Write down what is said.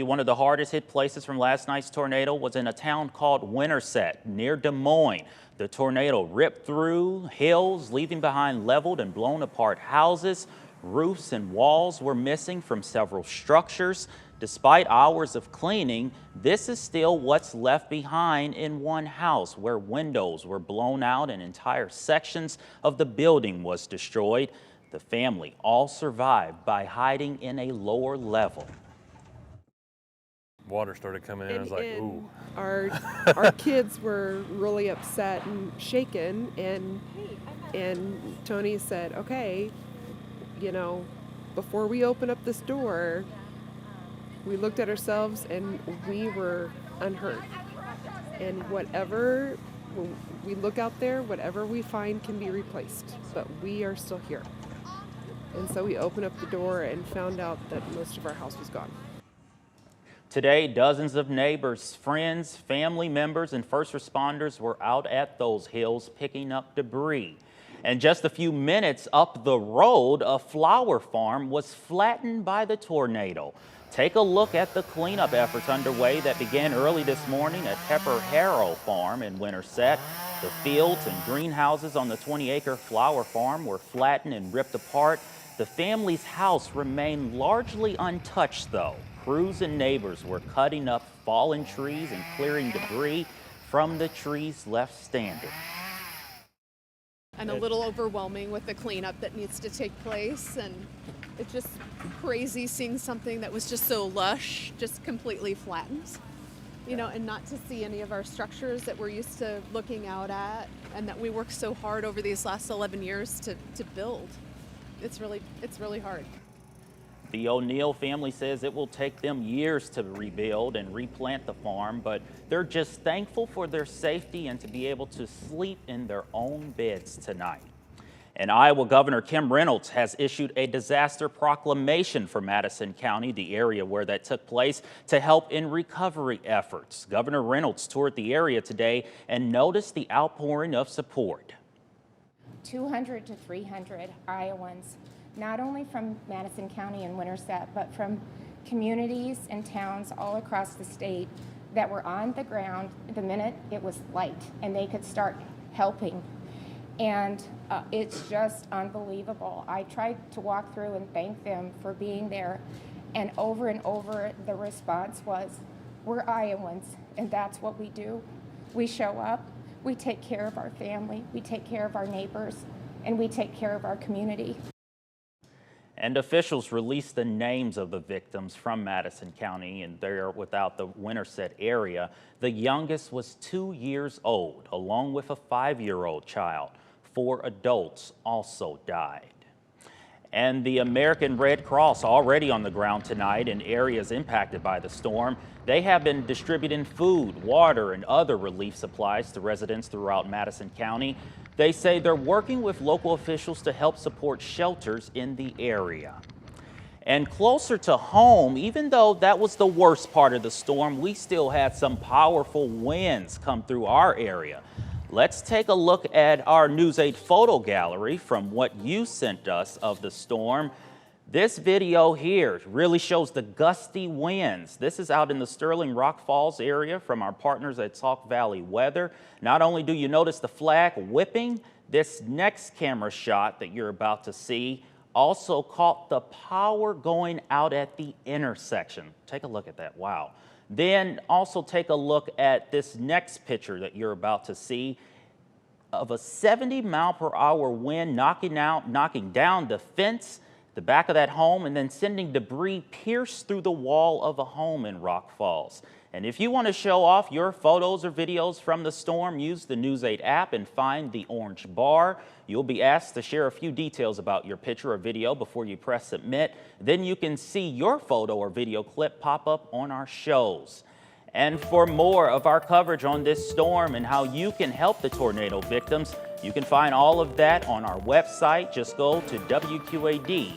One of the hardest hit places from last night's tornado was in a town called Winterset near Des Moines. The tornado ripped through hills, leaving behind leveled and blown apart houses. Roofs and walls were missing from several structures. Despite hours of cleaning, this is still what's left behind in one house, where windows were blown out and entire sections of the building was destroyed. The family all survived by hiding in a lower level. Water started coming in. I was like, ooh. Our kids were really upset and shaken, and Tony said, okay, you know, before we open up this door, we looked at ourselves and we were unhurt. And whatever when we look out there, whatever we find can be replaced, but we are still here. And so we opened up the door and found out that most of our house was gone. Today, dozens of neighbors, friends, family members, and first responders were out at those hills picking up debris. And just a few minutes up the road, a flower farm was flattened by the tornado. Take a look at the cleanup efforts underway that began early this morning at Pepper Harrow Farm in Winterset. The fields and greenhouses on the 20-acre flower farm were flattened and ripped apart. The family's house remained largely untouched, though. Crews and neighbors were cutting up fallen trees and clearing debris from the trees left standing. And a little overwhelming with the cleanup that needs to take place, and it's just crazy seeing something that was just so lush just completely flattened, you know, and not to see any of our structures that we're used to looking out at and that we worked so hard over these last 11 years to build. It's really hard. The O'Neill family says it will take them years to rebuild and replant the farm, but they're just thankful for their safety and to be able to sleep in their own beds tonight. And Iowa Governor Gov Reynolds has issued a disaster proclamation for Madison County, the area where that took place, to help in recovery efforts. Governor Reynolds toured the area today and noticed the outpouring of support. 200 to 300 Iowans, not only from Madison County and Winterset, but from communities and towns all across the state that were on the ground the minute it was light and they could start helping. And it's just unbelievable. I tried to walk through and thank them for being there, and over the response was, we're Iowans, and that's what we do. We show up, we take care of our family, we take care of our neighbors, and we take care of our community. And officials released the names of the victims from Madison County, and they're without the Winterset area. The youngest was 2 years old, along with a 5-year-old child. 4 adults also died. And the American Red Cross already on the ground tonight in areas impacted by the storm. They have been distributing food, water, and other relief supplies to residents throughout Madison County. They say they're working with local officials to help support shelters in the area. And closer to home, even though that was the worst part of the storm, we still had some powerful winds come through our area. Let's take a look at our News 8 photo gallery from what you sent us of the storm. This video here really shows the gusty winds. This is out in the Sterling Rock Falls area from our partners at Sauk Valley Weather. Not only do you notice the flag whipping, this next camera shot that you're about to see also caught the power going out at the intersection. Take a look at that. Wow. Then also take a look at this next picture that you're about to see of a 70-mile-per-hour wind knocking down the fence, the back of that home, and then sending debris pierce through the wall of a home in Rock Falls. And if you want to show off your photos or videos from the storm, use the News 8 app and find the orange bar. You'll be asked to share a few details about your picture or video before you press submit. Then you can see your photo or video clip pop up on our shows. And for more of our coverage on this storm and how you can help the tornado victims, you can find all of that on our website. Just go to WQAD.com.